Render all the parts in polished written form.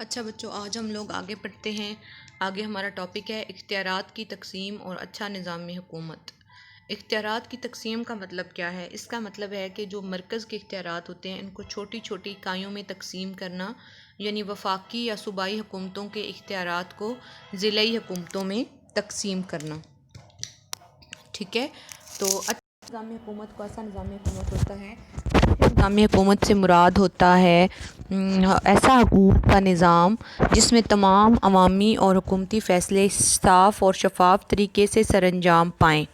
اچھا بچوں، آج ہم لوگ آگے پڑھتے ہیں۔ آگے ہمارا ٹاپک ہے اختیارات کی تقسیم اور اچھا نظام حکومت۔ اختیارات کی تقسیم کا مطلب کیا ہے؟ اس کا مطلب ہے کہ جو مرکز کے اختیارات ہوتے ہیں ان کو چھوٹی چھوٹی اکائیوں میں تقسیم کرنا، یعنی وفاقی یا صوبائی حکومتوں کے اختیارات کو ضلعی حکومتوں میں تقسیم کرنا۔ ٹھیک ہے، تو اچھا نظام حکومت کو ایسا نظام حکومت ہوتا ہے۔ نظام حکومت سے مراد ہوتا ہے ایسا حکومت کا نظام جس میں تمام عوامی اور حکومتی فیصلے صاف اور شفاف طریقے سے سر انجام پائیں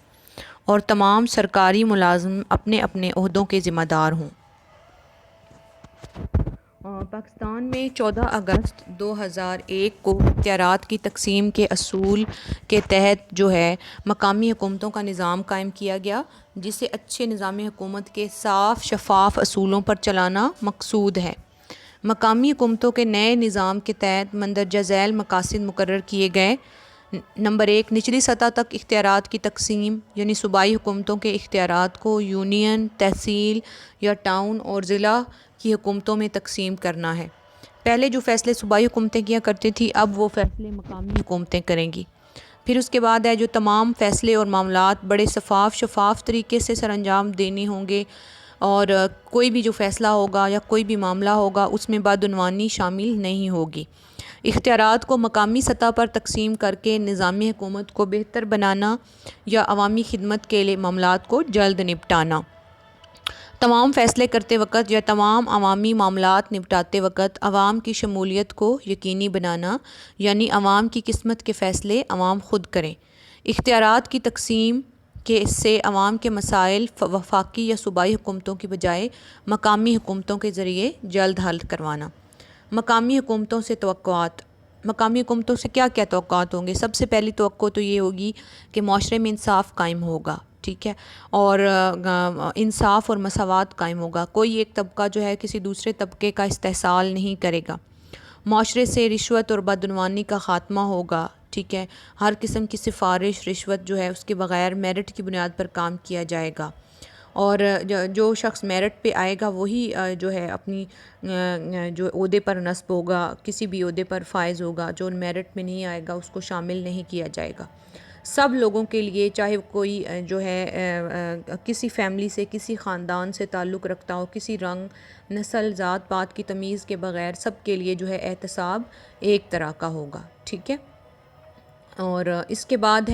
اور تمام سرکاری ملازم اپنے اپنے عہدوں کے ذمہ دار ہوں۔ پاکستان میں 14 اگست 2001 کو اختیارات کی تقسیم کے اصول کے تحت مقامی حکومتوں کا نظام قائم کیا گیا، جسے اچھے نظام حکومت کے صاف شفاف اصولوں پر چلانا مقصود ہے۔ مقامی حکومتوں کے نئے نظام کے تحت مندرجہ ذیل مقاصد مقرر کیے گئے۔ نمبر 1، نچلی سطح تک اختیارات کی تقسیم، یعنی صوبائی حکومتوں کے اختیارات کو یونین، تحصیل یا ٹاؤن اور ضلع کی حکومتوں میں تقسیم کرنا ہے۔ پہلے جو فیصلے صوبائی حکومتیں کیا کرتی تھیں، اب وہ فیصلے مقامی حکومتیں کریں گی۔ پھر اس کے بعد جو تمام فیصلے اور معاملات بڑے شفاف طریقے سے سر انجام دینے ہوں گے، اور کوئی بھی جو فیصلہ ہوگا یا کوئی بھی معاملہ ہوگا اس میں بدعنوانی شامل نہیں ہوگی۔ اختیارات کو مقامی سطح پر تقسیم کر کے نظامی حکومت کو بہتر بنانا یا عوامی خدمت کے لیے معاملات کو جلد نپٹانا۔ تمام فیصلے کرتے وقت یا تمام عوامی معاملات نپٹاتے وقت عوام کی شمولیت کو یقینی بنانا، یعنی عوام کی قسمت کے فیصلے عوام خود کریں۔ اختیارات کی تقسیم سے عوام کے مسائل وفاقی یا صوبائی حکومتوں کی بجائے مقامی حکومتوں کے ذریعے جلد حل کروانا۔ مقامی حکومتوں سے توقعات۔ مقامی حکومتوں سے کیا کیا توقعات ہوں گے؟ سب سے پہلی توقع تو یہ ہوگی کہ معاشرے میں انصاف قائم ہوگا، ٹھیک ہے، اور انصاف اور مساوات قائم ہوگا۔ کوئی ایک طبقہ کسی دوسرے طبقے کا استحصال نہیں کرے گا۔ معاشرے سے رشوت اور بدعنوانی کا خاتمہ ہوگا، ٹھیک ہے، ہر قسم کی سفارش رشوت اس کے بغیر میرٹ کی بنیاد پر کام کیا جائے گا، اور جو شخص میرٹ پہ آئے گا وہی اپنی جو عہدے پر نصب ہوگا، کسی بھی عہدے پر فائز ہوگا۔ جو میرٹ میں نہیں آئے گا اس کو شامل نہیں کیا جائے گا۔ سب لوگوں کے لیے، چاہے کوئی کسی فیملی سے، کسی خاندان سے تعلق رکھتا ہو، کسی رنگ، نسل، ذات پات کی تمیز کے بغیر سب کے لیے احتساب ایک طرح کا ہوگا، ٹھیک ہے۔ اور اس کے بعد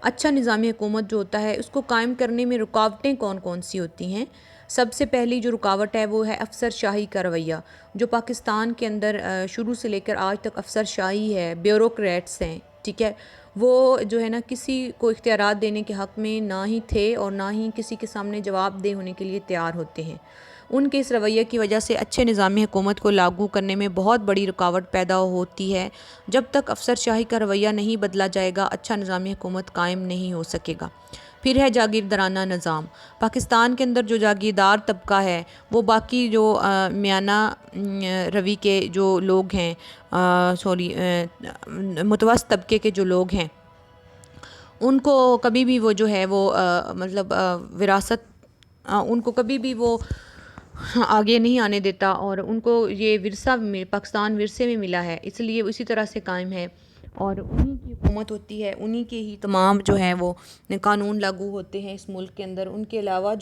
اچھا نظام حکومت جو ہوتا ہے اس کو قائم کرنے میں رکاوٹیں کون کون سی ہوتی ہیں؟ سب سے پہلی جو رکاوٹ ہے وہ ہے افسر شاہی کا رویہ۔ جو پاکستان کے اندر شروع سے لے کر آج تک افسر شاہی ہے، بیوروکریٹس ہیں، ٹھیک ہے، وہ کسی کو اختیارات دینے کے حق میں نہ ہی تھے اور نہ ہی کسی کے سامنے جواب دہ ہونے کے لیے تیار ہوتے ہیں۔ ان کے اس رویے کی وجہ سے اچھے نظام حکومت کو لاگو کرنے میں بہت بڑی رکاوٹ پیدا ہوتی ہے۔ جب تک افسر شاہی کا رویہ نہیں بدلا جائے گا، اچھا نظام حکومت قائم نہیں ہو سکے گا۔ پھر جاگیردارانہ نظام۔ پاکستان کے اندر جو جاگیردار طبقہ ہے وہ باقی جو میانہ روی کے جو لوگ ہیں، متوسط طبقے کے جو لوگ ہیں، ان کو کبھی بھی وہ وراثت، ان کو کبھی بھی وہ آگے نہیں آنے دیتا، اور ان کو یہ ورثہ پاکستان ورثے میں ملا ہے، اس لیے اسی طرح سے قائم ہے، اور انہی کی حکومت ہوتی ہے، انہی کے ہی تمام وہ قانون لاگو ہوتے ہیں اس ملک کے اندر۔ ان کے علاوہ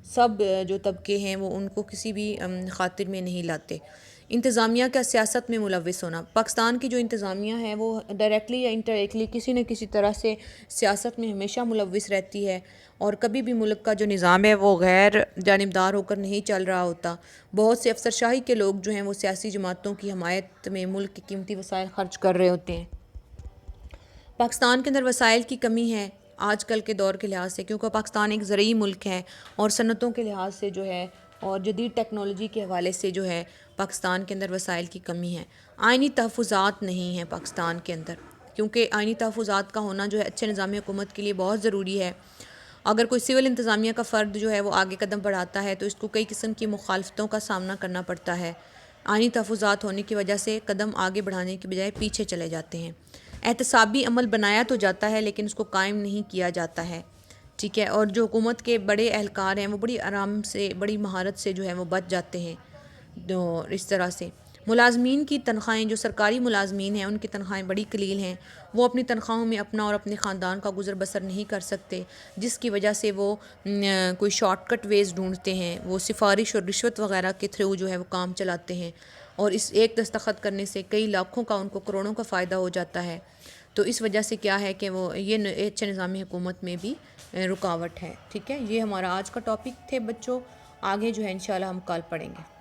سب جو طبقے ہیں وہ ان کو کسی بھی خاطر میں نہیں لاتے۔ انتظامیہ کا سیاست میں ملوث ہونا۔ پاکستان کی جو انتظامیہ ہے وہ ڈائریکٹلی یا انڈائریکٹلی کسی نہ کسی طرح سے سیاست میں ہمیشہ ملوث رہتی ہے، اور کبھی بھی ملک کا جو نظام ہے وہ غیر جانبدار ہو کر نہیں چل رہا ہوتا۔ بہت سے افسر شاہی کے لوگ وہ سیاسی جماعتوں کی حمایت میں ملک کی قیمتی وسائل خرچ کر رہے ہوتے ہیں۔ پاکستان کے اندر وسائل کی کمی ہے آج کل کے دور کے لحاظ سے، کیونکہ پاکستان ایک زرعی ملک ہے، اور صنعتوں کے لحاظ سے اور جدید ٹیکنالوجی کے حوالے سے پاکستان کے اندر وسائل کی کمی ہے۔ آئینی تحفظات نہیں ہیں پاکستان کے اندر، کیونکہ آئینی تحفظات کا ہونا اچھے نظام حکومت کے لیے بہت ضروری ہے۔ اگر کوئی سول انتظامیہ کا فرد وہ آگے قدم بڑھاتا ہے تو اس کو کئی قسم کی مخالفتوں کا سامنا کرنا پڑتا ہے۔ آئینی تحفظات ہونے کی وجہ سے قدم آگے بڑھانے کی بجائے پیچھے چلے جاتے ہیں۔ احتسابی عمل بنایا تو جاتا ہے لیکن اس کو قائم نہیں کیا جاتا ہے، ٹھیک ہے، اور جو حکومت کے بڑے اہلکار ہیں وہ بڑی آرام سے، بڑی مہارت سے وہ بچ جاتے ہیں اس طرح سے۔ ملازمین کی تنخواہیں، جو سرکاری ملازمین ہیں ان کی تنخواہیں بڑی قلیل ہیں، وہ اپنی تنخواہوں میں اپنا اور اپنے خاندان کا گزر بسر نہیں کر سکتے، جس کی وجہ سے وہ کوئی شارٹ کٹ ویز ڈھونڈتے ہیں، وہ سفارش اور رشوت وغیرہ کے تھرو جو ہے وہ کام چلاتے ہیں، اور اس ایک دستخط کرنے سے کئی لاکھوں کا ان کو کروڑوں کا فائدہ ہو جاتا ہے۔ تو اس وجہ سے کیا ہے کہ وہ یہ اچھے نظام حکومت میں بھی رکاوٹ ہے۔ ٹھیک ہے، یہ ہمارا آج کا ٹاپک تھے بچوں، آگے جو ہے انشاءاللہ ہم کل پڑھیں گے۔